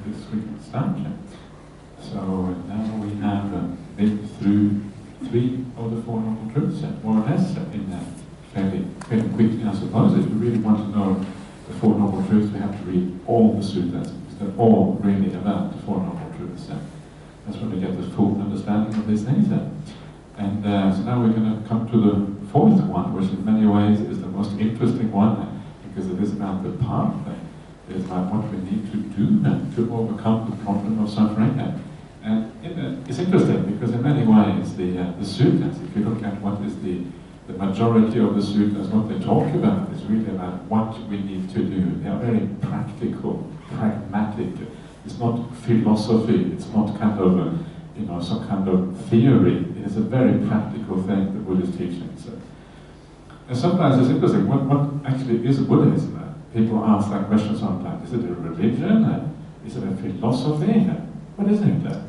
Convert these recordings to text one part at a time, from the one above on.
this we can start. So now we have been through 3 of the 4 Noble Truths, more or less, in fairly quickly, I suppose. If you really want to know the 4 Noble Truths, we have to read all the suttas, because they're all really about the 4 Noble Truths. That's when we get the full understanding of these things. And so now we're going to come to the 4th one, which in many ways is the most interesting one, because it is about the path. It is about what we need to do to overcome the problem of suffering. And it's interesting because in many ways the suttas, if you look at what is the majority of the suttas, what they talk about is really about what we need to do. They are very practical, pragmatic. It's not philosophy, it's not kind of some kind of theory. It is a very practical thing, the Buddhist teachings. And sometimes it's interesting, what actually is Buddhism? People ask that question sometimes. Is it a religion? Is it a philosophy? What is it?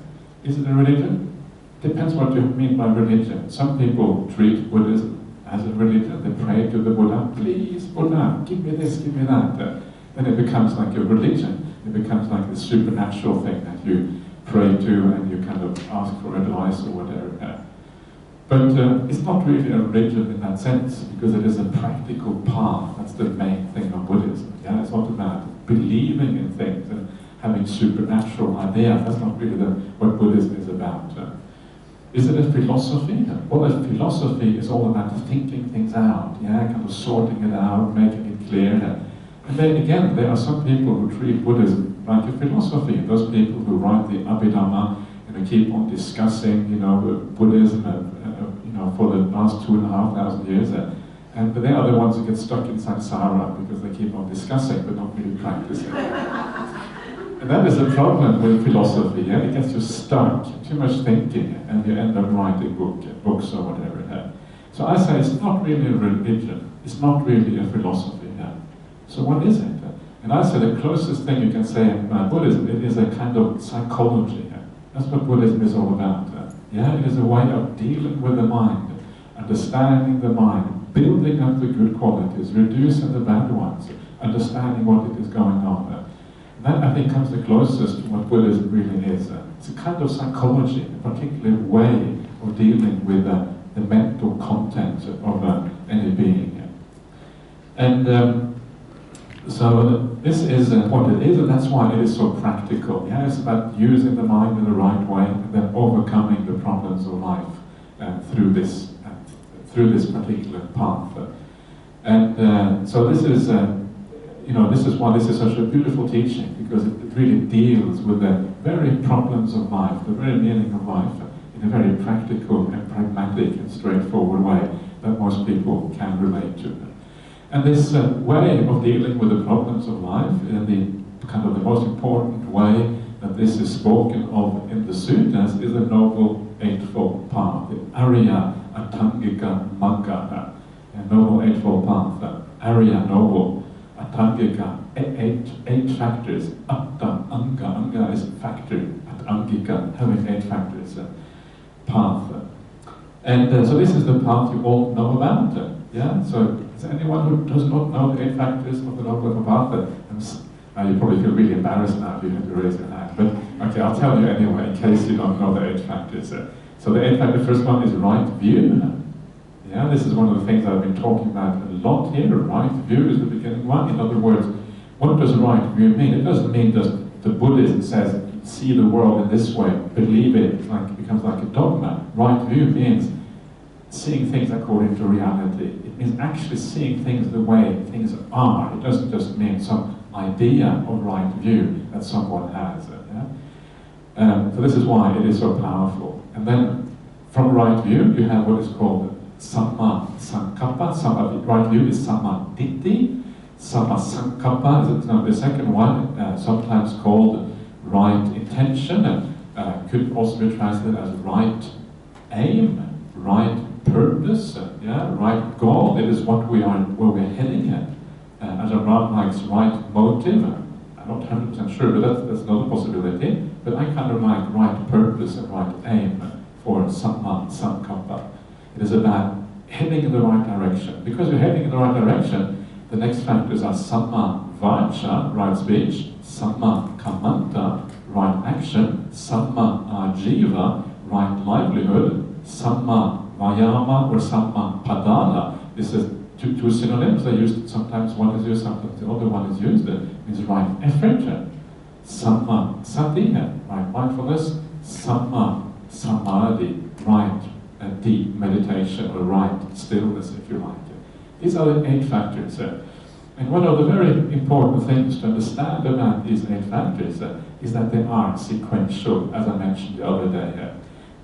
Is it a religion? Depends what you mean by religion. Some people treat Buddhism as a religion. They pray to the Buddha, please Buddha, give me this, give me that. Then it becomes like a religion. It becomes like a supernatural thing that you pray to and you kind of ask for advice or whatever. But it's not really a religion in that sense, because it is a practical path. That's the main thing of Buddhism. Yeah, it's not about believing in things and having supernatural ideas. That's not really what Buddhism is about. Is it a philosophy? Well, a philosophy is all about thinking things out, yeah, kind of sorting it out, making it clear. And then again, there are some people who treat Buddhism like a philosophy. Those people who write the Abhidhamma and keep on discussing, Buddhism, for the last 2,500 years. But they are the ones who get stuck in samsara because they keep on discussing but not really practicing. And that is the problem with philosophy. Yeah? It gets you stuck, too much thinking, and you end up writing books or whatever. So I say it's not really a religion. It's not really a philosophy. So what is it? And I say the closest thing you can say about Buddhism, it is a kind of psychology. That's what Buddhism is all about. Yeah, it is a way of dealing with the mind, understanding the mind, building up the good qualities, reducing the bad ones, understanding what it is going on. That, I think, comes the closest to what Buddhism really is. It's a kind of psychology, a particular way of dealing with the mental content of any being. And so this is what it is, and that's why it is so practical. Yeah, it's about using the mind in the right way and then overcoming the problems of life through this particular path. And so this is, this is why this is such a beautiful teaching, because it really deals with the very problems of life, the very meaning of life, in a very practical and pragmatic and straightforward way that most people can relate to. And this way of dealing with the problems of life, in the kind of the most important way that this is spoken of in the suttas, is the Noble Eightfold Path, the Arya Atangika Magga, a Noble Eightfold Path, Arya Noble, Atangika, eight factors, Atta, Anga is factor, Atangika, having 8 factors, path. And so this is the path you all know about. Yeah, so is there anyone who does not know the 8 factors of the Noble Eightfold Path? You probably feel really embarrassed now if you have to raise your hand, but okay, I'll tell you anyway, in case you don't know the 8 factors. So the 8 factors, the first one is right view. Yeah, this is one of the things I've been talking about a lot here. Right view is the beginning one. In other words, what does right view mean? It doesn't mean just the Buddhism says, see the world in this way, believe it, it becomes like a dogma. Right view means seeing things according to reality. It means actually seeing things the way things are. It doesn't just mean some idea of right view that someone has. So this is why it is so powerful. And then from right view, you have what is called Samma Sankappa. Right view is Samma Ditti. Samma Sankappa is the second one, sometimes called right intention. Could also be translated as right aim, right purpose, right goal. It is what we are, where we're heading at. Ajahn Brahmāli likes right motive. I'm not 100% sure, but that's another possibility. But I kind of like right purpose and right aim for Samma Sankappa. It is about heading in the right direction. Because you're heading in the right direction, the next factors are Samma Vacha, right speech, Samma Kammanta, right action, Samma Ajiva, right livelihood, Samma Vayama or Samma Padana. This is two synonyms. They used sometimes one is used, sometimes the other one is used. It means right effort. Samma Sati, right mindfulness, Samma Samadhi, right deep meditation or right stillness, if you like. These are the 8 factors. And one of the very important things to understand about these 8 factors is that they are sequential, as I mentioned the other day.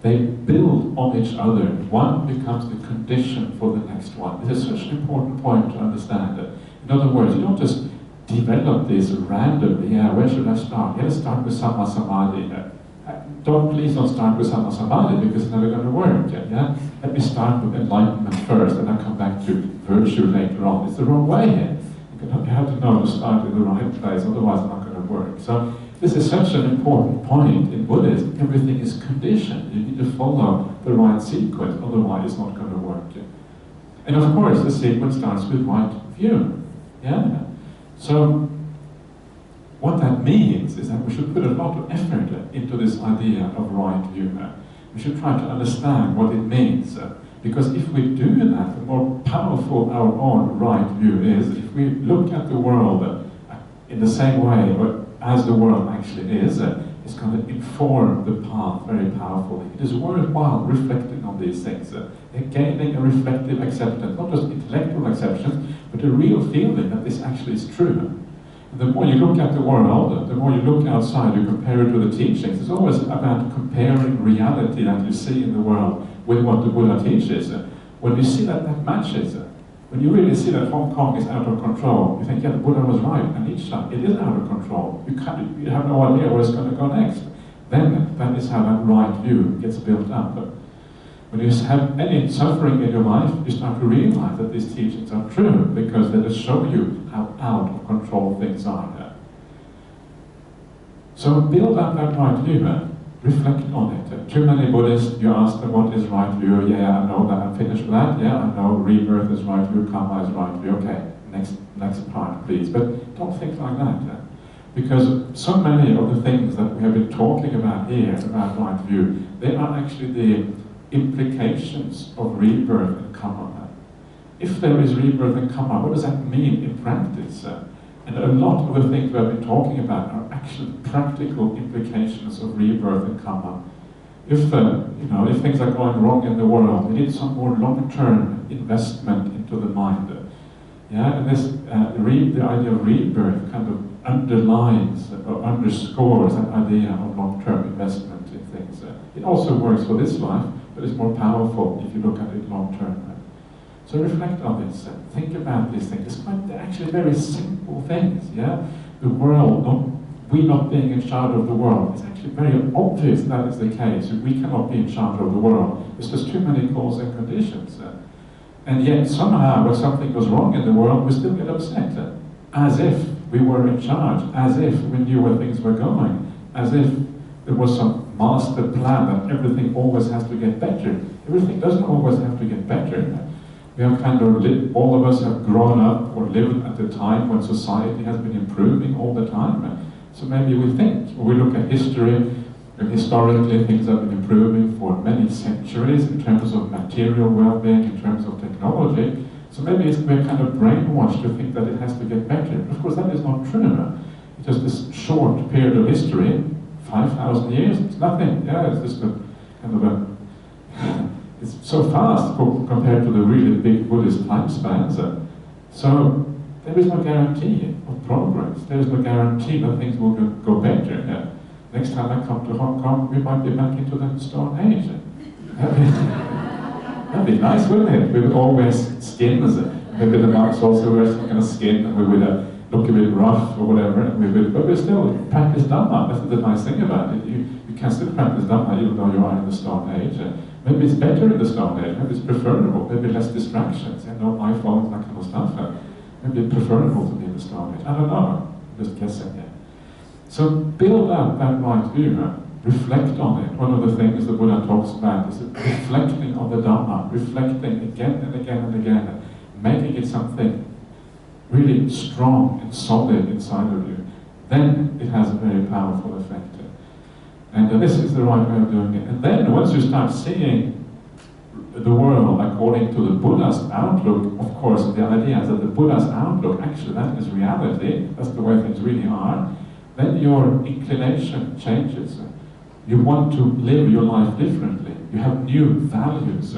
They build on each other. One becomes the condition for the next one. This is such an important point to understand. In other words, you don't just develop this randomly. Yeah, where should I start? Yeah, let's start with Samma Samadhi. Please don't start with Samma Samadhi because it's never going to work. Yeah? Let me start with enlightenment first and then come back to virtue later on. It's the wrong way here. You have to know to start in the right place, otherwise it's not going to work. So this is such an important point in Buddhism. Everything is conditioned. You need to follow the right sequence, otherwise it's not going to work. And of course, the sequence starts with right view. Yeah. So what that means is that we should put a lot of effort into this idea of right view. We should try to understand what it means. Because if we do that, the more powerful our own right view is. If we look at the world in the same way or as the world actually is, it's going to inform the path very powerfully. It is worthwhile reflecting on these things, gaining a reflective acceptance, not just intellectual acceptance, but a real feeling that this actually is true. And the more you look at the world, the more you look outside, you compare it with the teachings. It's always about comparing reality that you see in the world with what the Buddha teaches. When you see that that matches, when you really see that Hong Kong is out of control, you think, yeah, the Buddha was right, and each time it is out of control. You have no idea where it's going to go next. Then that is how that right view gets built up. When you have any suffering in your life, you start to realize that these teachings are true, because they just show you how out of control things are. So build up that right view. Reflect on it. Too many Buddhists, you ask them what is right view. Yeah, I know that. I'm finished with that. Yeah, I know rebirth is right view, karma is right view. Okay, next part, please. But don't think like that. Because so many of the things that we have been talking about here, about right view, they are actually the implications of rebirth and karma. If there is rebirth and karma, what does that mean in practice? And a lot of the things we have been talking about are actually practical implications of rebirth and karma. If things are going wrong in the world, we need some more long-term investment into the mind. Yeah, and this the idea of rebirth kind of underlines or underscores that idea of long-term investment in things. It also works for this life, but it's more powerful if you look at it long-term. So reflect on this, think about these things. They're actually very simple things, yeah? The world, we not being in charge of the world, it's actually very obvious that is the case. We cannot be in charge of the world. There's just too many causes and conditions. And yet somehow when something goes wrong in the world, we still get upset. As if we were in charge, as if we knew where things were going, as if there was some master plan that everything always has to get better. Everything doesn't always have to get better. We have kind of all of us have grown up or lived at a time when society has been improving all the time. So maybe we think, when we look at history, and historically things have been improving for many centuries in terms of material well-being, in terms of technology. So maybe we're kind of brainwashed to think that it has to get better. But of course that is not true. It's just this short period of history, 5,000 years, it's nothing. Yeah, it's just a kind of a it's so fast compared to the really big Buddhist time spans. So there is no guarantee of progress. There is no guarantee that things will go better. Next time I come to Hong Kong, we might be back into the Stone Age. That'd be nice, wouldn't it? We would all wear skins. Maybe the monks also wear some kind of skin, and we would look a bit rough or whatever. And but we still practice Dhamma. That's the nice thing about it. You can still practice Dhamma even though you are in the Stone Age. Maybe it's better in the Stone Age, maybe it's preferable, maybe less distractions, no iPhones, that kind of stuff. Maybe it's preferable to be in the Stone Age. I don't know, I'm just guessing here. So build up that right view, reflect on it. One of the things the Buddha talks about is reflecting on the Dhamma, reflecting again and again and again, making it something really strong and solid inside of you. then it has a very powerful effect. And this is the right way of doing it. And then once you start seeing the world according to the Buddha's outlook, of course, the idea is that the Buddha's outlook, actually that is reality, that's the way things really are, then your inclination changes. You want to live your life differently. You have new values.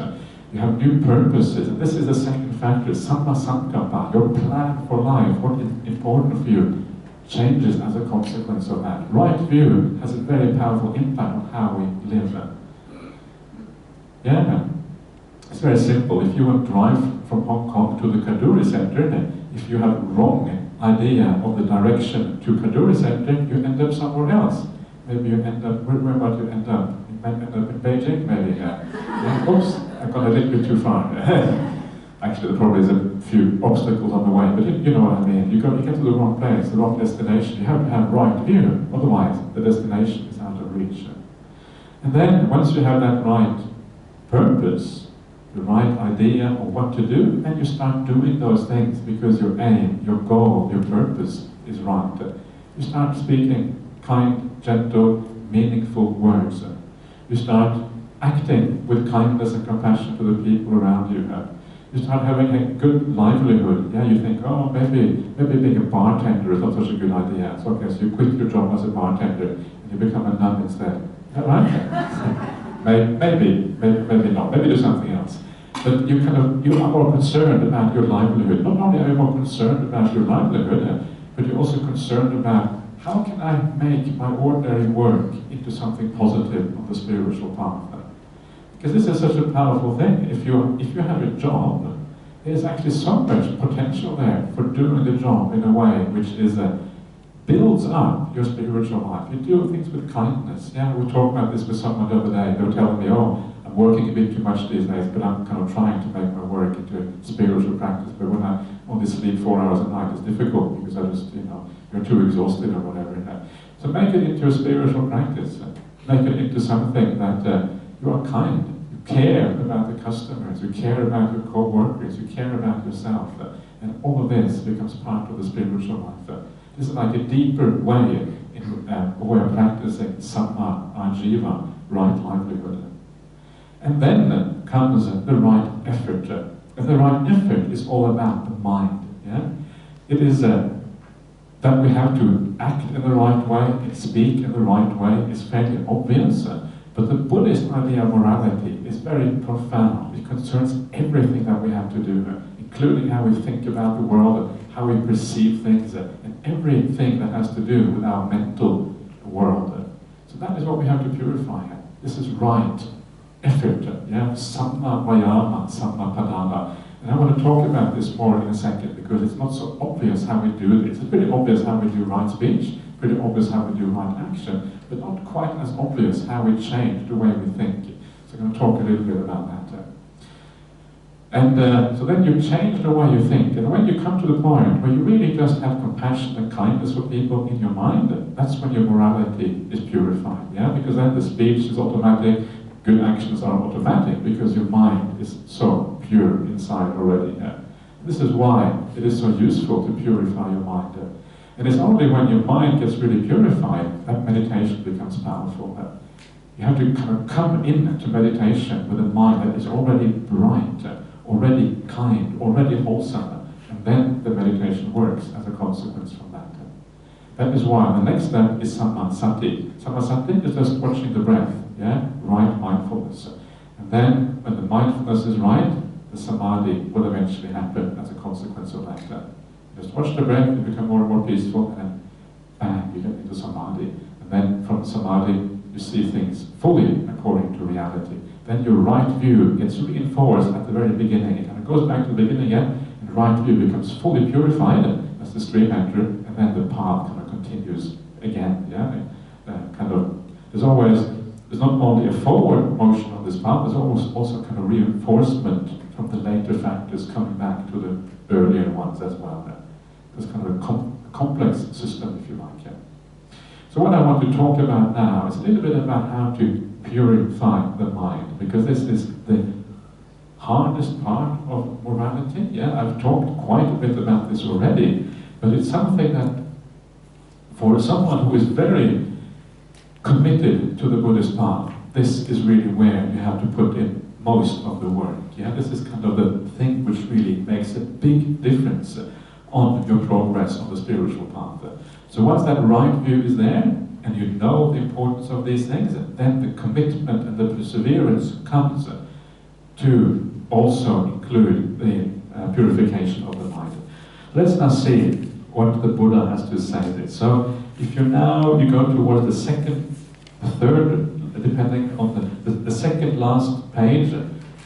You have new purposes. And this is the second factor, Samma Sankappa, your plan for life, what is important for you, changes as a consequence of that. Right view has a very powerful impact on how we live. Yeah, it's very simple. If you want to drive from Hong Kong to the Kaduri Center, if you have wrong idea of the direction to Kaduri Center, you end up somewhere else. Maybe you end up, where might you end up? You might end up in Beijing, maybe. Yeah. Oops, I've gone a little bit too far. Actually, there probably is a few obstacles on the way, but you know what I mean. You get to the wrong place, the wrong destination. You have to have right view, otherwise the destination is out of reach. And then, once you have that right purpose, the right idea of what to do, then you start doing those things because your aim, your goal, your purpose is right. You start speaking kind, gentle, meaningful words. You start acting with kindness and compassion to the people around you. You start having a good livelihood. Yeah, you think, oh, maybe being a bartender is not such a good idea. So, okay, so you quit your job as a bartender and you become a nun instead. Is that right? maybe not. Maybe do something else. But you are more concerned about your livelihood. Not only are you more concerned about your livelihood, but you're also concerned about how can I make my ordinary work into something positive on the spiritual path. Because this is such a powerful thing. If you have a job, there's actually so much potential there for doing the job in a way which is builds up your spiritual life. You do things with kindness. Yeah, we talked about this with someone the other day. They were telling me, oh, I'm working a bit too much these days, but I'm kind of trying to make my work into spiritual practice. But when I only sleep 4 hours a night, it's difficult because I just, you're too exhausted or whatever. So make it into a spiritual practice. Make it into something that you are kind. You care about the customers. You care about your co-workers. You care about yourself. And all of this becomes part of the spiritual life. This is like a deeper way of practicing Samma Ajiva, right livelihood. And then comes the right effort. And the right effort is all about the mind. Yeah? It is that we have to act in the right way, and speak in the right way is fairly obvious. But the Buddhist idea of morality is very profound. It concerns everything that we have to do, including how we think about the world, how we perceive things, and everything that has to do with our mental world. So that is what we have to purify. This is right effort. Yeah? Samma Vayama, Samma Padana. And I want to talk about this more in a second because it's not so obvious how we do this. It's pretty obvious how we do right speech, pretty obvious how we do right action, but not quite as obvious how we change the way we think. So I'm going to talk a little bit about that. And so then you change the way you think, and when you come to the point where you really just have compassion and kindness for people in your mind, that's when your morality is purified. Yeah, because then the speech is automatic. Good actions are automatic because your mind is so pure inside already. This is why it is so useful to purify your mind. And it's only when your mind gets really purified that meditation becomes powerful. You have to kind of come into meditation with a mind that is already bright, already kind, already wholesome, and then the meditation works as a consequence from that. That is why the next step is Sammasati. Sammasati is just watching the breath. Yeah, right mindfulness. And then, when the mindfulness is right, the samadhi will eventually happen as a consequence of that. Just watch the breath, you become more and more peaceful, and then bang, you get into samadhi. And then from samadhi, you see things fully according to reality. Then your right view gets reinforced at the very beginning. It kind of goes back to the beginning again, and right view becomes fully purified as the stream enter, and then the path kind of continues again. Yeah, there's not only a forward motion on this path, there's also kind of reinforcement from the later factors coming back to the earlier ones as well. There's kind of a complex system, if you like. Yeah. So what I want to talk about now is a little bit about how to purify the mind, because this is the hardest part of morality. Yeah, I've talked quite a bit about this already, but it's something that For someone who is very committed to the Buddhist path, this is really where you have to put in most of the work. Yeah, this is kind of the thing which really makes a big difference on your progress on the spiritual path. So once that right view is there, and you know the importance of these things, then the commitment and the perseverance comes to also include the purification of the mind. Let's now see what the Buddha has to say this. So if you go towards the second, third, depending on the second last page,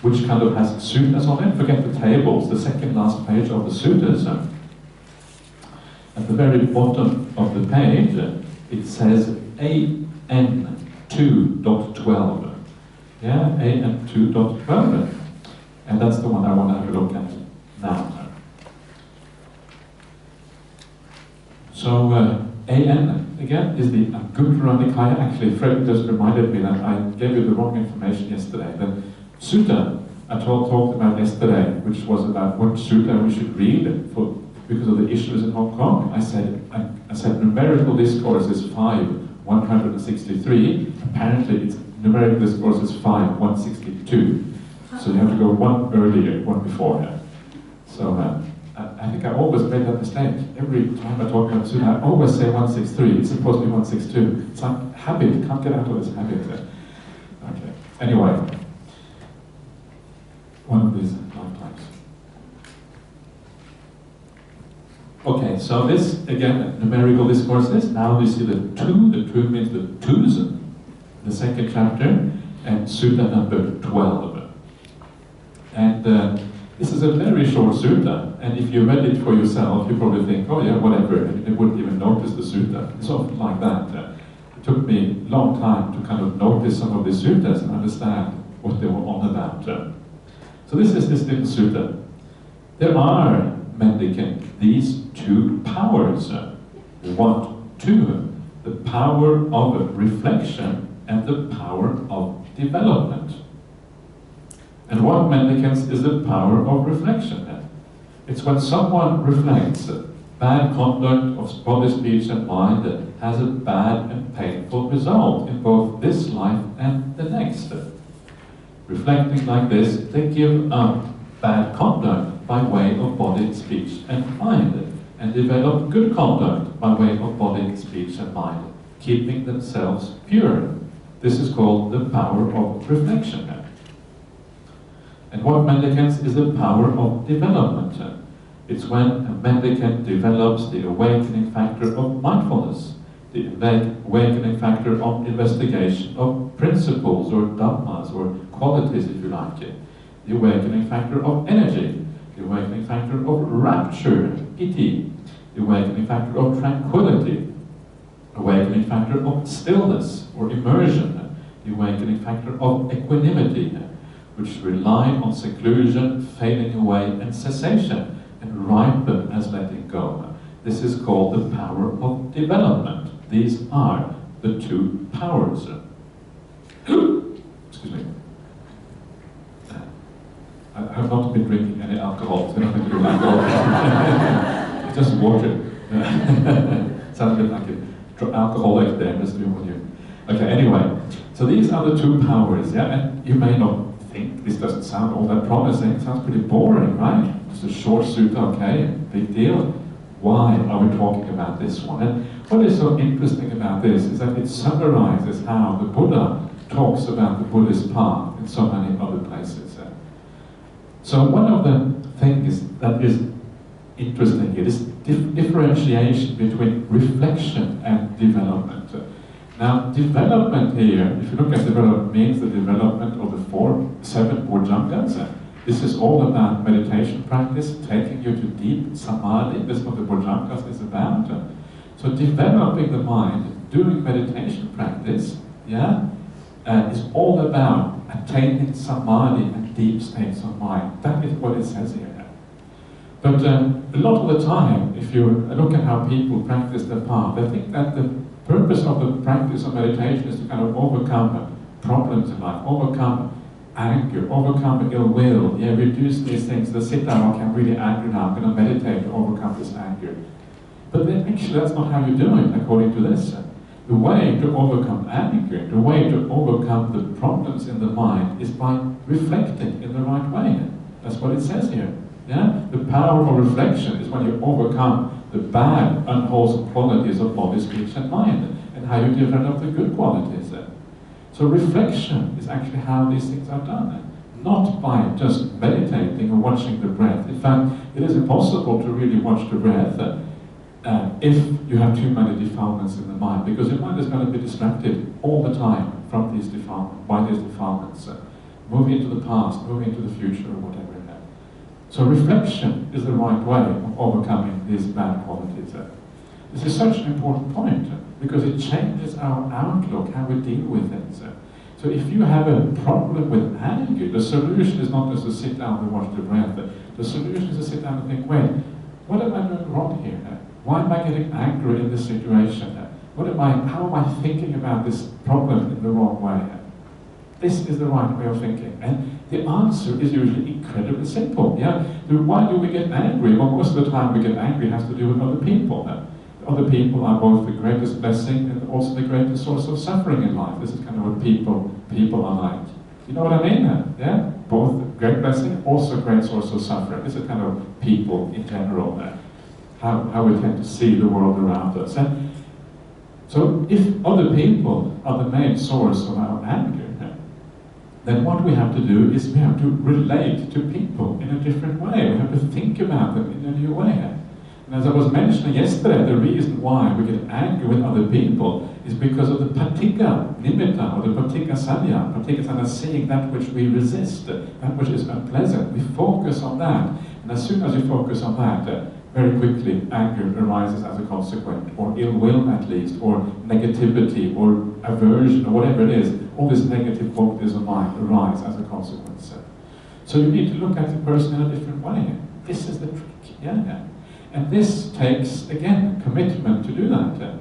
which kind of has suttas on it, forget the tables, the second last page of the suttas, at the very bottom of the page, it says AN 2.12. Yeah, AN 2.12. And that's the one I want to have a look at now. So, AN, again, is the Anguttara Nikaya. Actually, Fred just reminded me that I gave you the wrong information yesterday. The sutta I talked about yesterday, which was about what sutta we should read because of the issues in Hong Kong. I said numerical discourse is 5.163. Apparently, it's numerical discourse is 5.162. So you have to go one earlier, one before. So I think I always made that mistake. Every time I talk about sutta, I always say 163. It's supposed to be 162. It's like habit. Can't get out of this habit. Okay. Anyway, one of these lifetimes. Okay, so this, again, numerical discourses. Now we see the two. The two means the twos, the second chapter, and sutta number 12. And this is a very short sutta, and if you read it for yourself, you probably think, oh yeah, whatever, and you wouldn't even notice the sutta. It's often like that. It took me a long time to kind of notice some of the suttas and understand what they were on about. So this is this little sutta. There are, mendicant, these two powers. What two? The power of reflection and the power of development. And what, mendicants, is the power of reflection? It's when someone reflects, bad conduct of body, speech, and mind has a bad and painful result in both this life and the next. Reflecting like this, they give up bad conduct by way of body, speech, and mind, and develop good conduct by way of body, speech, and mind, keeping themselves pure. This is called the power of reflection. And what, mendicants, is the power of development? It's when a mendicant develops the awakening factor of mindfulness, the awakening factor of investigation of principles or dhammas or qualities, if you like it, the awakening factor of energy, the awakening factor of rapture, iti, the awakening factor of tranquility, awakening factor of stillness or immersion, the awakening factor of equanimity, which rely on seclusion, fading away, and cessation, and ripen as letting go. This is called the power of development. These are the two powers. Excuse me. I have not been drinking any alcohol, so I don't think it's alcohol. It's just water. Sounds a bit like an alcoholic there, just doing what you. Okay, anyway, so these are the two powers, yeah, and you may not think this doesn't sound all that promising. It sounds pretty boring, right? It's a short sutta, okay, big deal. Why are we talking about this one? And what is so interesting about this is that it summarizes how the Buddha talks about the Buddhist path in so many other places. So one of the things that is interesting here is differentiation between reflection and development. Now, development here, if you look at development, means the development of the 7 bojjhangas. This is all about meditation practice, taking you to deep samadhi. This is what the bojjhangas is about. So developing the mind, doing meditation practice, yeah, is all about attaining samadhi and deep states of mind. That is what it says here. But a lot of the time, if you look at how people practice the path, they think that the purpose of the practice of meditation is to kind of overcome problems in life, overcome anger, overcome ill will, yeah, reduce these things. The sit down, okay, I'm really angry now, I'm going to meditate to overcome this anger. But then actually that's not how you do it, according to this. The way to overcome anger, the way to overcome the problems in the mind is by reflecting in the right way. That's what it says here. Yeah? The power of reflection is when you overcome the bad, unwholesome qualities of body, speech, and mind, and how you develop the good qualities. So reflection is actually how these things are done. Not by just meditating or watching the breath. In fact, it is impossible to really watch the breath if you have too many defilements in the mind, because your mind is going to be distracted all the time from these defilements, moving into the past, moving into the future, or whatever. So reflection is the right way of overcoming these bad qualities. This is such an important point, because it changes our outlook, how we deal with things. So if you have a problem with anger, the solution is not just to sit down and watch the breath. The solution is to sit down and think, wait, what am I doing wrong here? Why am I getting angry in this situation? How am I thinking about this problem in the wrong way? This is the right way of thinking. And the answer is usually incredibly simple. Yeah? Why do we get angry? Well, most of the time we get angry has to do with other people. Other people are both the greatest blessing and also the greatest source of suffering in life. This is kind of what people are like. You know what I mean? Yeah? Both great blessing, also great source of suffering. This is kind of people in general. How we tend to see the world around us. So if other people are the main source of our anger, then what we have to do is we have to relate to people in a different way. We have to think about them in a new way. And as I was mentioning yesterday, the reason why we get angry with other people is because of the patika nimitta, or the patika sanya. Patika sanya, seeing that which we resist, that which is unpleasant. We focus on that. And as soon as you focus on that, very quickly anger arises as a consequence, or ill will at least, or negativity, or aversion, or whatever it is. All these negative qualities of mind arise as a consequence. So you need to look at the person in a different way. This is the trick. Yeah. And this takes, again, commitment to do that.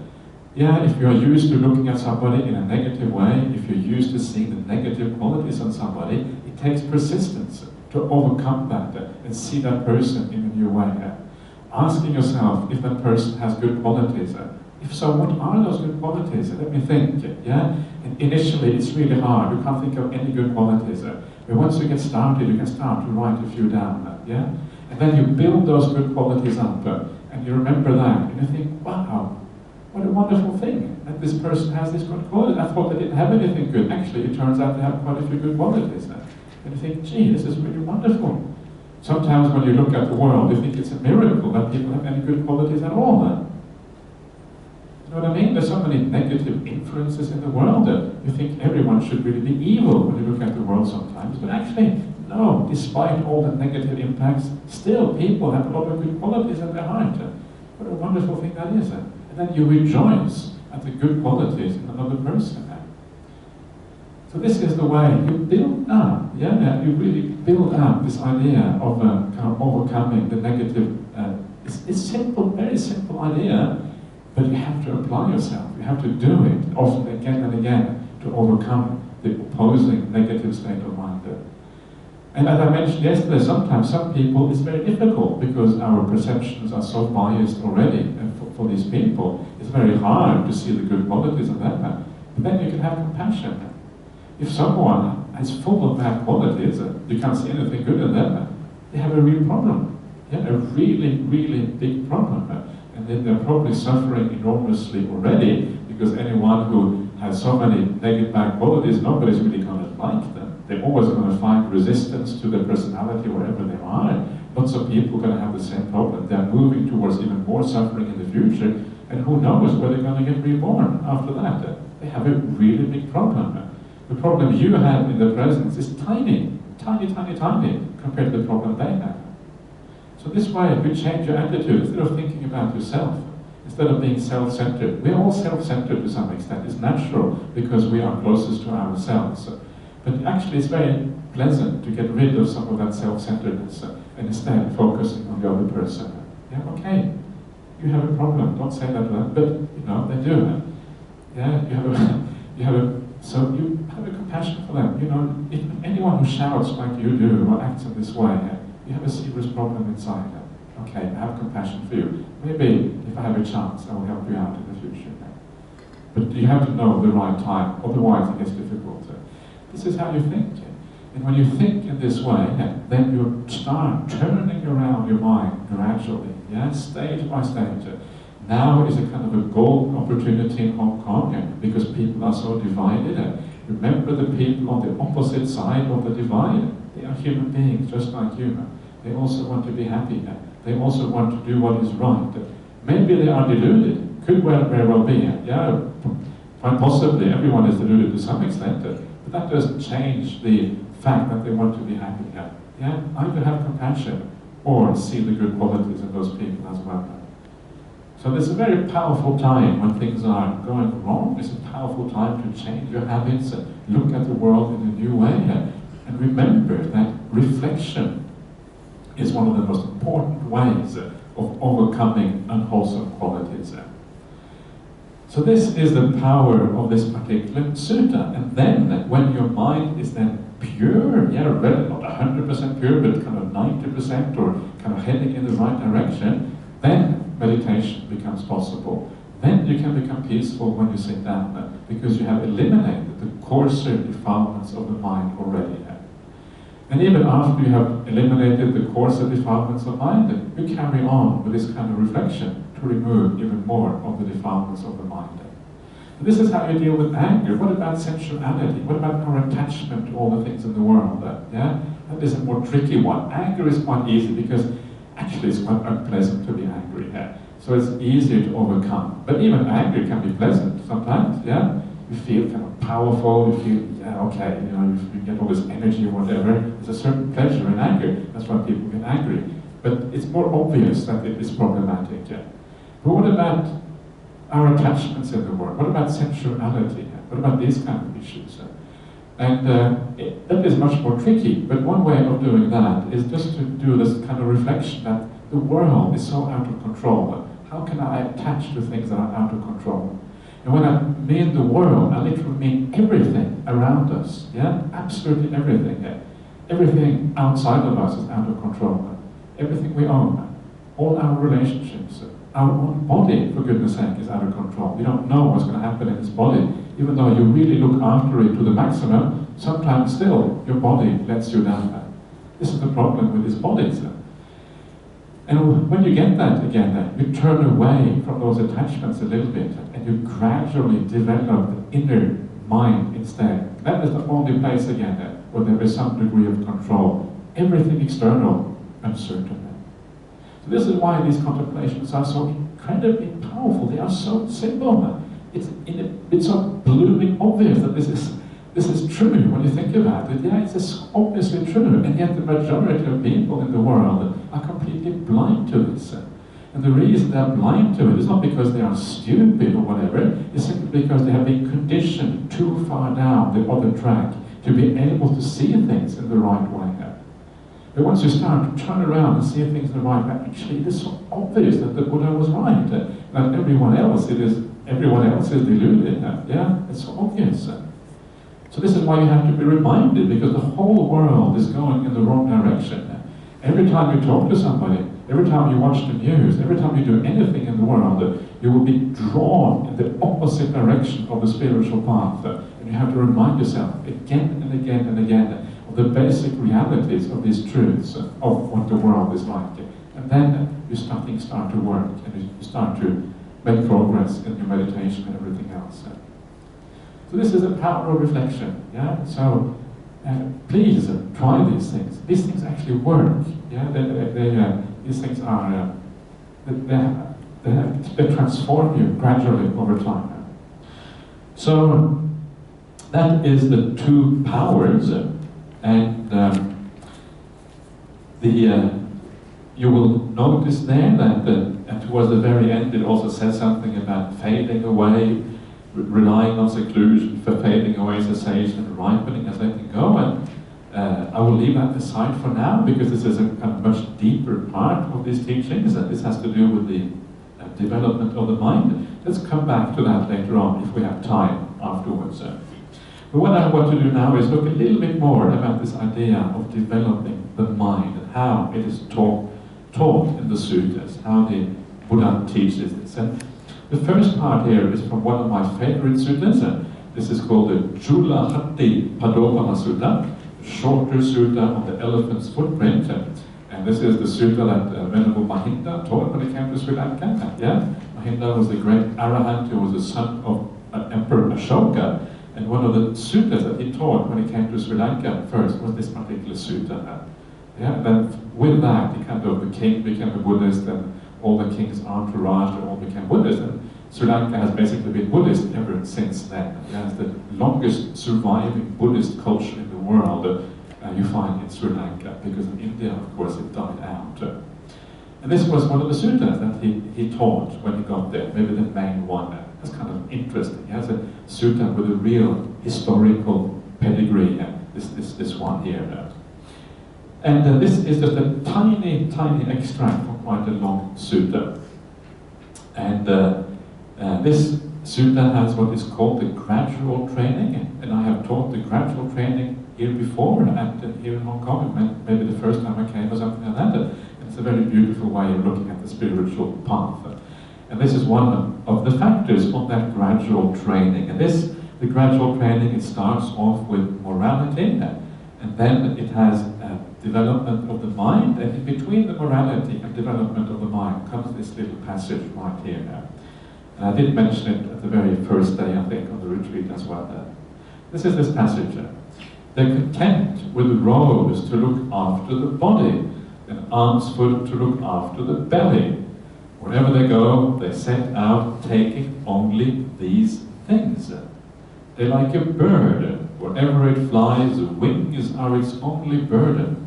If you're used to looking at somebody in a negative way, if you're used to seeing the negative qualities on somebody, it takes persistence to overcome that and see that person in a new way. Asking yourself if that person has good qualities. If so, what are those good qualities? Let me think. And initially, it's really hard. You can't think of any good qualities. But once you get started, you can start to write a few down. And then you build those good qualities up, and you remember that, and you think, wow, what a wonderful thing that this person has this good quality. I thought they didn't have anything good. Actually, it turns out they have quite a few good qualities. And you think, gee, this is really wonderful. Sometimes when you look at the world, you think it's a miracle that people have any good qualities at all. You know what I mean? There's so many negative influences in the world that you think everyone should really be evil when you look at the world sometimes. But actually, no, despite all the negative impacts, still people have a lot of good qualities in their heart. What a wonderful thing that is. And then you rejoice at the good qualities in another person. So this is the way you build up, you really build up this idea of kind of overcoming the negative. It's simple, very simple idea, but you have to apply yourself. You have to do it often again and again to overcome the opposing negative state of mind. And as I mentioned yesterday, sometimes some people it's very difficult because our perceptions are so biased already. And for these people, it's very hard to see the good qualities of them. But then you can have compassion. If someone is full of bad qualities, you can't see anything good in them, they have a real problem. A really, really big problem. And then they're probably suffering enormously already, because anyone who has so many negative bad qualities, nobody's really going to like them. They're always going to find resistance to their personality wherever they are. Lots of people are going to have the same problem. They're moving towards even more suffering in the future, and who knows where they're going to get reborn after that. They have a really big problem. The problem you have in the present is tiny, tiny, tiny, tiny compared to the problem they have. So this way, if you change your attitude, instead of thinking about yourself, instead of being self-centered, we're all self-centered to some extent. It's natural because we are closest to ourselves. But actually, it's very pleasant to get rid of some of that self-centeredness and instead focusing on the other person. Okay, you have a problem. Don't say that to them, but they do. So you have a compassion for them. If anyone who shouts like you do or acts in this way, you have a serious problem inside. Okay, I have compassion for you. Maybe if I have a chance, I will help you out in the future. But you have to know the right time, otherwise it gets difficult. This is how you think. And when you think in this way, then you start turning around your mind gradually, stage by stage. Now is a kind of a golden opportunity in Hong Kong because people are so divided. Remember the people on the opposite side of the divide. They are human beings just like you. They also want to be happy. They also want to do what is right. Maybe they are deluded. Could very well be. Quite possibly everyone is deluded to some extent. But that doesn't change the fact that they want to be happy. Either have compassion or see the good qualities in those people as well. So this is a very powerful time when things are going wrong. It's a powerful time to change your habits and look at the world in a new way. And remember that reflection is one of the most important ways of overcoming unwholesome qualities. So this is the power of this particular sutta. And then when your mind is then pure, really not 100% pure, but kind of 90% or kind of heading in the right direction, then meditation becomes possible. Then you can become peaceful when you sit down, because you have eliminated the coarser defilements of the mind already. And even after you have eliminated the coarser defilements of mind, you carry on with this kind of reflection to remove even more of the defilements of the mind. And this is how you deal with anger. What about sensuality? What about our attachment to all the things in the world? That is a more tricky one. Anger is quite easy because actually it's quite unpleasant to be angry. So it's easier to overcome. But even anger can be pleasant sometimes. You feel kind of powerful. You feel okay. You get all this energy or whatever. There's a certain pleasure in anger. That's why people get angry. But it's more obvious that it is problematic. But what about our attachments in the world? What about sensuality? What about these kind of issues? And that is much more tricky. But one way of doing that is just to do this kind of reflection that the world is so out of control. How can I attach to things that are out of control? And when I mean the world, I literally mean everything around us. Absolutely everything. Everything outside of us is out of control. Everything we own, all our relationships, our own body, for goodness sake, is out of control. We don't know what's going to happen in this body. Even though you really look after it to the maximum, sometimes still your body lets you down. This is the problem with these bodies. And when you get that again, you turn away from those attachments a little bit and you gradually develop the inner mind instead. That is the only place again where there is some degree of control. Everything external, uncertain. So this is why these contemplations are so incredibly powerful. They are so simple. It's so blooming obvious that this is true when you think about it. It's obviously true, and yet the majority of people in the world are completely blind to this. And the reason they're blind to it is not because they are stupid or whatever, it's simply because they have been conditioned too far down the other track to be able to see things in the right way. But once you start to turn around and see things in the right way, actually it is so obvious that the Buddha was right, that everyone else is deluded. It's so obvious. So this is why you have to be reminded, because the whole world is going in the wrong direction. Every time you talk to somebody, every time you watch the news, every time you do anything in the world, you will be drawn in the opposite direction of the spiritual path. And you have to remind yourself again and again and again of the basic realities of these truths of what the world is like. And then things start to work, and you start to make progress in your meditation and everything else. So this is the power of reflection. So please try these things. These things actually work. These things are they transform you gradually over time. So that is the two powers, and you will notice there that towards the very end it also says something about fading away, relying on seclusion for fading away cessation, ripening as letting go. And I will leave that aside for now, because this is a kind of much deeper part of these teachings, and this has to do with the development of the mind. Let's come back to that later on if we have time afterwards. But what I want to do now is look a little bit more about this idea of developing the mind and how it is taught taught in the suttas, how the Buddha teaches this. And the first part here is from one of my favorite suttas. This is called the Chula Hatti Padopana Sutta, shorter sutta on the elephant's footprint. And this is the sutta that Venerable Mahinda taught when he came to Sri Lanka. Yeah? Mahinda was the great arahant who was the son of Emperor Ashoka. And one of the suttas that he taught when he came to Sri Lanka first was this particular sutta. Yeah? And then with that, the king became a Buddhist, and all the king's entourage all became Buddhist. And Sri Lanka has basically been Buddhist ever since then. It has the longest surviving Buddhist culture in the world. You find in Sri Lanka, because in India, of course, it died out. And this was one of the suttas that he taught when he got there, maybe the main one. That's kind of interesting. He has a sutta with a real historical pedigree, this one here. And this is just a tiny, tiny extract from quite a long sutta. And this sutta has what is called the gradual training, and I have taught the gradual training here before, here in Hong Kong, maybe the first time I came or something like that. And it's a very beautiful way of looking at the spiritual path. And this is one of the factors on that gradual training. And the gradual training, it starts off with morality, and then it has development of the mind, and in between the morality and development of the mind comes this little passage right here now. And I did mention it at the very first day, I think, on the retreat as well. This is this passage. They're content with robes to look after the body, and arms foot to look after the belly. Wherever they go, they set out taking only these things. They're like a bird. Wherever it flies, the wings are its only burden.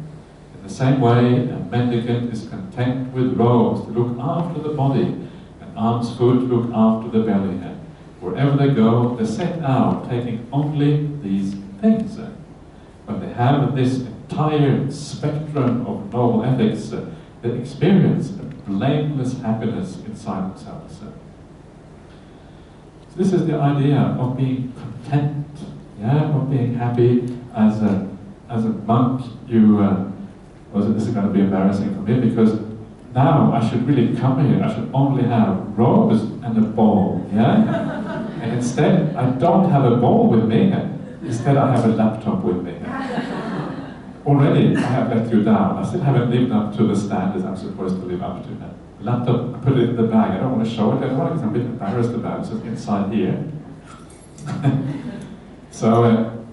In the same way, a mendicant is content with robes to look after the body, and arms foot to look after the belly. Wherever they go, they set out taking only these things. When they have this entire spectrum of noble ethics, they experience a blameless happiness inside themselves. So this is the idea of being content, of being happy. As a monk, this is going to be embarrassing for me, because now I should really come here, I should only have robes and a bowl, and instead I don't have a bowl with me. Instead, I have a laptop with me. Already, I have let you down. I still haven't lived up to the standards I'm supposed to live up to. The laptop, I put it in the bag. I don't want to show it to anyone because I'm a bit embarrassed about it. It's just inside here. So,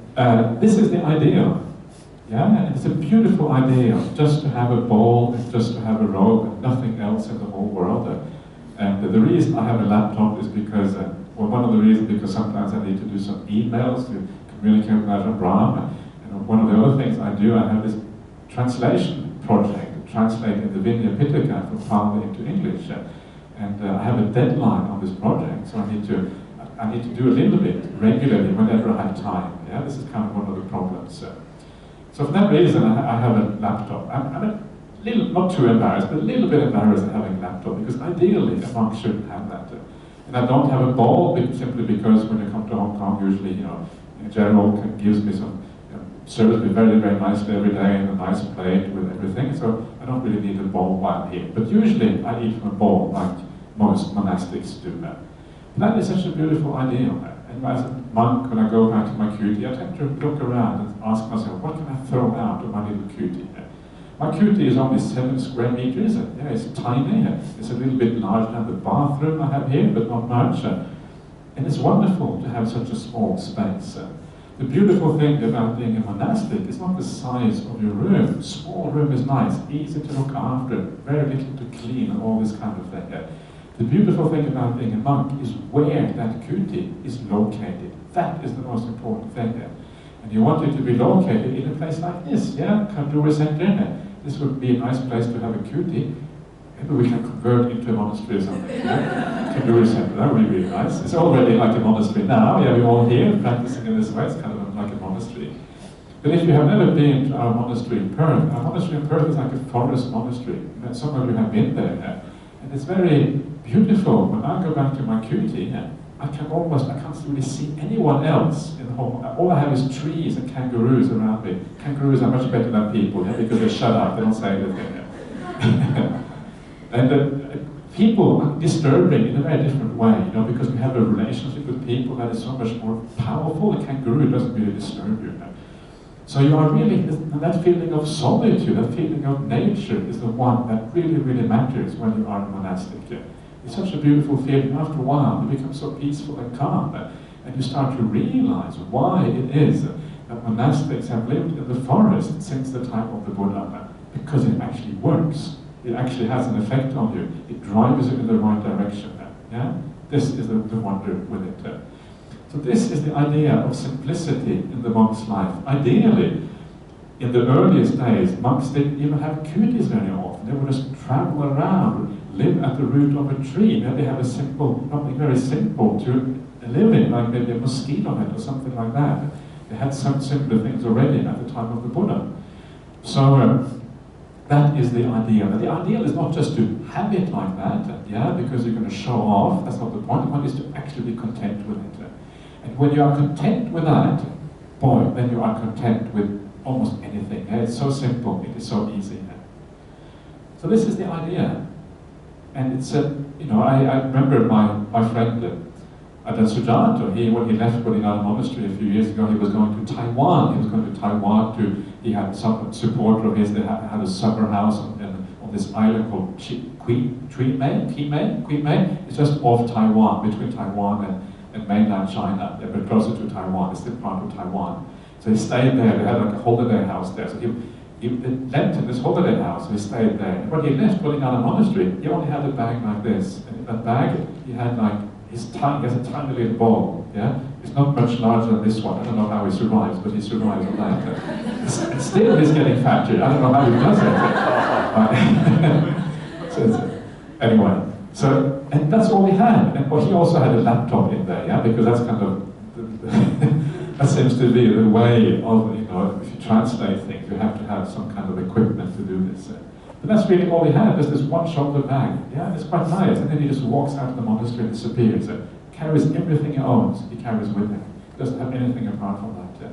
this is the ideal. It's a beautiful ideal, just to have a bowl and just to have a robe and nothing else in the whole world. And the reason I have a laptop is because, one of the reasons, because sometimes I need to do some emails to communicate with Ajahn Brahmāli. And one of the other things I do, I have this translation project, translating the Vinaya Pitaka from Pali into English. And I have a deadline on this project, so I need to do a little bit regularly whenever I have time. This is kind of one of the problems. So for that reason, I have a laptop. I'm a little, not too embarrassed, but a little bit embarrassed at having a laptop, because ideally a monk shouldn't have that. And I don't have a bowl simply because when I come to Hong Kong, usually, General gives me some, serves me very, very nicely every day in a nice plate with everything, so I don't really need a bowl while I'm here. But usually I eat from a bowl, like most monastics do. That is such a beautiful ideal. And as a monk, when I go back to my kuti, I tend to look around and ask myself, what can I throw out of my little kuti? My kuti is only 7 square meters. It's tiny. It's a little bit larger than the bathroom I have here, but not much. And it's wonderful to have such a small space. The beautiful thing about being a monastic is not the size of your room. Small room is nice, easy to look after, very little to clean, and all this kind of thing. The beautiful thing about being a monk is where that kuti is located. That is the most important thing. And you want it to be located in a place like this, Kandura Center. This would be a nice place to have a kuti. Maybe we can convert into a monastery or something. Kandura Center, that would be really nice. It's already like a monastery now. We're all here practicing in this way. It's kind of like a monastery. But if you have never been to our monastery in Perth, our monastery in Perth is like a forest monastery. Some of you have been there. And it's very beautiful. When I go back to my kuti, I can't really see anyone else in the whole. All I have is trees and kangaroos around me. Kangaroos are much better than people, because they shut up, they don't say anything. And people are disturbing in a very different way, you know, because we have a relationship with people that is so much more powerful. A kangaroo doesn't really disturb you. So you are really, that feeling of solitude, that feeling of nature is the one that really, really matters when you are a monastic. It's such a beautiful feeling. After a while, you become so peaceful and calm, and you start to realize why it is that monastics have lived in the forest since the time of the Buddha, because it actually works. It actually has an effect on you. It drives you in the right direction. Yeah? This is the wonder with it. So this is the idea of simplicity in the monk's life. Ideally, in the earliest days, monks didn't even have cooties very often. They would just travel around, live at the root of a tree. Maybe they have a simple, something very simple to live in, like maybe a mosquito net or something like that. They had some simpler things already at the time of the Buddha. So that is the ideal. And the ideal is not just to have it like that, yeah, because you're going to show off. That's not the point. The point is to actually be content with it. And when you are content with that, boy, then you are content with almost anything. Yeah? It's so simple, it is so easy. Yeah? So this is the idea. And it's, you know, I remember my friend Ajahn Sujato, when he left Bodhidharma Monastery a few years ago, he was going to Taiwan. He was going to Taiwan he had some supporter of his that had a summer house on this island called Queen. It's just off Taiwan, between Taiwan and mainland China. They were closer to Taiwan, it's still part of Taiwan. So he stayed there, they had like a holiday house there. So he lent him this holiday house, so he stayed there. And when he left Bodhidharma Monastery, he only had a bag like this. And in that bag, he had like, he has a tiny little ball, yeah? It's not much larger than this one. I don't know how he survives, but he survives on that. And still he's getting fatter. I don't know how he does it. So anyway, so, and that's all he had. And he also had a laptop in there, yeah? Because that's kind of, that seems to be the way of, you know, if you translate things, you have to have some kind of equipment to do this. But that's really all he had, just this one shoulder bag. Yeah, it's quite nice. And then he just walks out of the monastery and disappears. Carries everything he owns, he carries with him. He doesn't have anything apart from that.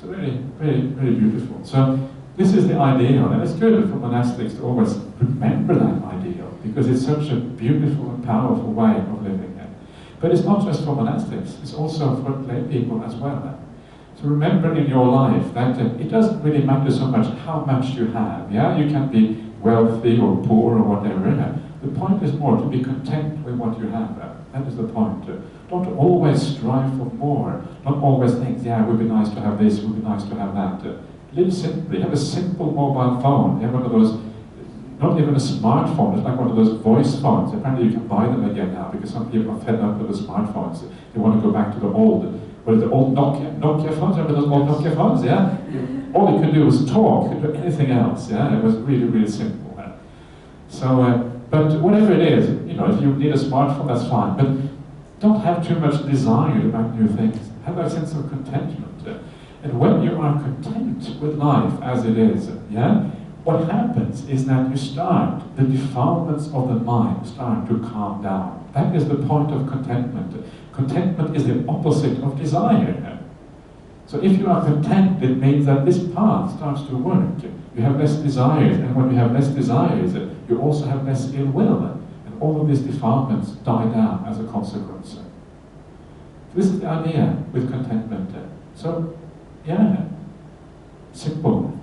So very, very, very beautiful. So this is the ideal, and it's good for monastics to always remember that ideal, because it's such a beautiful and powerful way of living. But it's not just for monastics, it's also for lay people as well. So remember in your life that it doesn't really matter so much how much you have. Yeah, you can be wealthy or poor or whatever. The point is more to be content with what you have. That is the point. Don't always strive for more. Don't always think, yeah, it would be nice to have this, it would be nice to have that. Live simply. Have a simple mobile phone. Have one of those, not even a smartphone, it's like one of those voice phones. Apparently you can buy them again now because some people are fed up with the smartphones. They want to go back to the old, what is the old Nokia phones? Remember those old Nokia phones, yeah? All you could do was talk, you could do anything else, yeah? It was really, really simple. So, but whatever it is, you know, if you need a smartphone, that's fine. But don't have too much desire about new things. Have that sense of contentment. And when you are content with life as it is, yeah, what happens is that you start, the defilements of the mind start to calm down. That is the point of contentment. Contentment is the opposite of desire. So if you are content, it means that this path starts to work. You have less desires, and when you have less desires, you also have less ill will. And all of these defilements die down as a consequence. This is the idea with contentment. So, yeah, simple.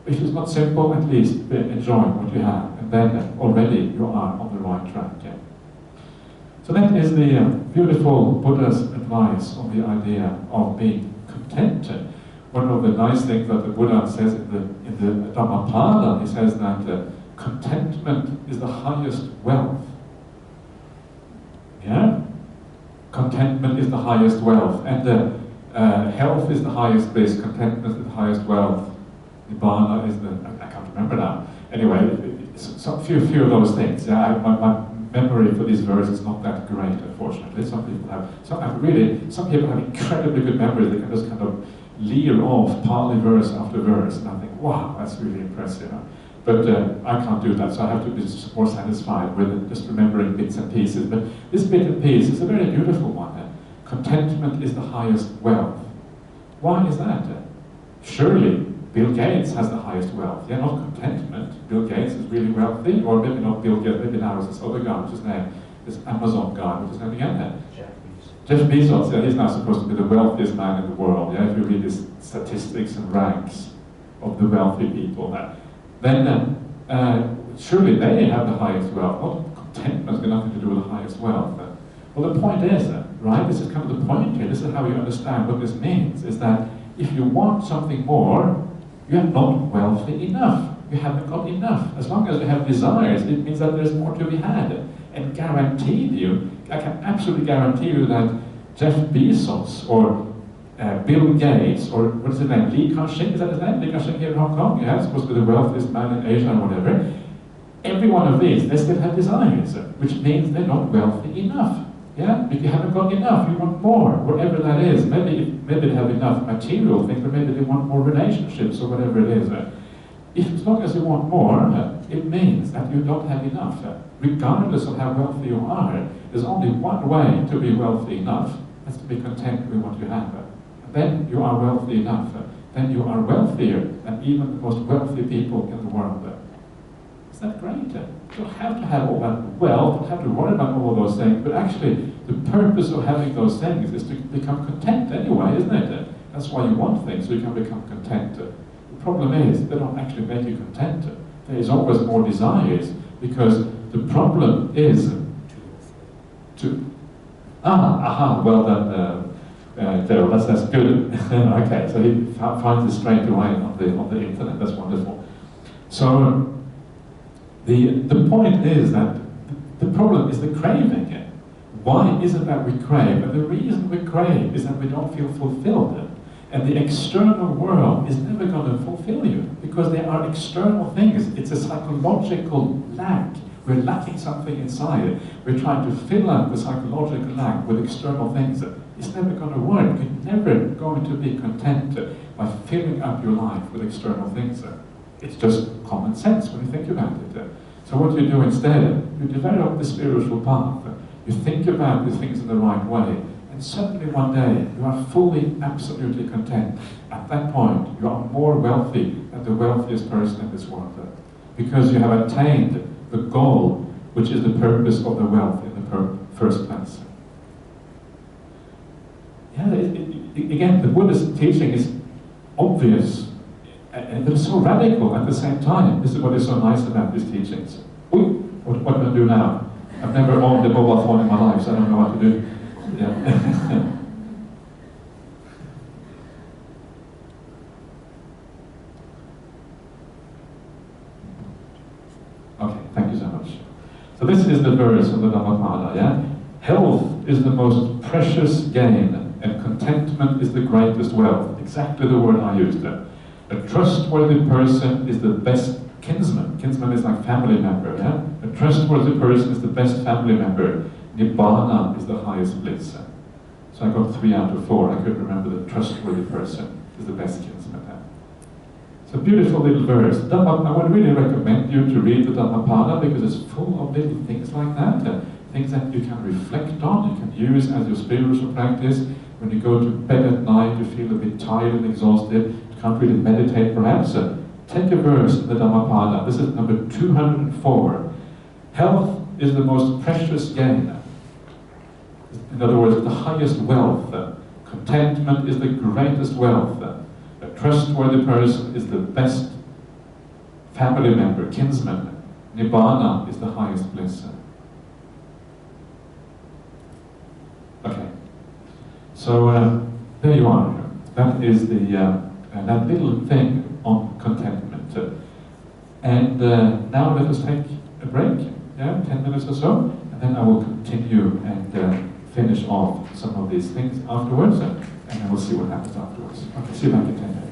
If it's not simple, at least enjoy what you have, and then already you are on the right track. Yeah. So that is the beautiful Buddha's advice on the idea of being content. One of the nice things that the Buddha says in the Dhammapada, he says that contentment is the highest wealth. Yeah? Contentment is the highest wealth, and health is the highest bliss, contentment is the highest wealth. Nibbana is the, I can't remember now. Anyway, few of those things. Yeah, my memory for these verses is not that great, unfortunately. Some people have incredibly good memory. They can just kind of leer off Pali verse after verse, and I think, wow, that's really impressive. But I can't do that, so I have to be more satisfied with just remembering bits and pieces. But this bit and piece is a very beautiful one. Contentment is the highest wealth. Why is that? Surely Bill Gates has the highest wealth. Yeah, not contentment. Bill Gates is really wealthy, or maybe not Bill Gates, maybe now it's this other guy, what's his name? This Amazon guy, what's his name again? Jeff Bezos, yeah, he's now supposed to be the wealthiest man in the world. Yeah, if you read his statistics and ranks of the wealthy people, then surely they have the highest wealth. Not contentment's got nothing to do with the highest wealth. Well, the point is, right, this is kind of the point here, this is how you understand what this means, is that if you want something more, you are not wealthy enough. You haven't got enough. As long as you have desires, it means that there's more to be had. And guaranteed you, I can absolutely guarantee you that Jeff Bezos or Bill Gates, or what is his name, Li Ka-shing, is that his name? Li Ka-shing here in Hong Kong, yeah, supposed to be the wealthiest man in Asia or whatever. Every one of these, they still have desires, which means they're not wealthy enough. Yeah? If you haven't got enough, you want more, whatever that is. Maybe they have enough material things, but maybe they want more relationships or whatever it is. As long as you want more, it means that you don't have enough. Regardless of how wealthy you are, there's only one way to be wealthy enough, that's to be content with what you have. Then you are wealthy enough. Then you are wealthier than even the most wealthy people in the world. Isn't that great? You don't have to have all that wealth, you don't have to worry about all of those things, but actually the purpose of having those things is to become content anyway, isn't it? That's why you want things, so you can become content. The problem is, they don't actually make you content. There is always more desires, because the problem is well then, that's good. Okay, so he finds it straight away on the internet, that's wonderful. So, the point is that the problem is the craving. Why is it that we crave? And the reason we crave is that we don't feel fulfilled. And the external world is never going to fulfill you, because there are external things. It's a psychological lack. We're lacking something inside. We're trying to fill up the psychological lack with external things. It's never going to work. You're never going to be content by filling up your life with external things. It's just common sense when you think about it. So what you do instead, you develop the spiritual path. You think about the things in the right way, and suddenly one day you are fully, absolutely content. At that point, you are more wealthy than the wealthiest person in this world, because you have attained the goal, which is the purpose of the wealth in the first place. Yeah, again, the Buddhist teaching is obvious, and it's so radical at the same time. This is what is so nice about these teachings. What do I do now? I've never owned a mobile phone in my life, so I don't know what to do. Yeah. Okay, thank you so much. So this is the verse of the Dhammapada, yeah? Health is the most precious gain, and contentment is the greatest wealth. Exactly the word I used there. A trustworthy person is the best kinsman. Kinsman is like family member, yeah? A trustworthy person is the best family member. Nibbana is the highest bliss. So I got 3 out of 4. I could remember the trustworthy person is the best kinsman. It's a beautiful little verse. I would really recommend you to read the Dhammapada, because it's full of little things like that. Things that you can reflect on, you can use as your spiritual practice. When you go to bed at night, you feel a bit tired and exhausted, you can't really meditate perhaps. Take a verse in the Dhammapada. This is number 204. Health is the most precious gain. In other words, the highest wealth. Contentment is the greatest wealth. A trustworthy person is the best family member, kinsman. Nibbana is the highest bliss. Okay. So there you are. That is that little thing on contentment. And now let us take a break, 10 minutes or so, and then I will continue and finish off some of these things afterwards, and then we'll see what happens afterwards. Okay, see you back in 10 minutes.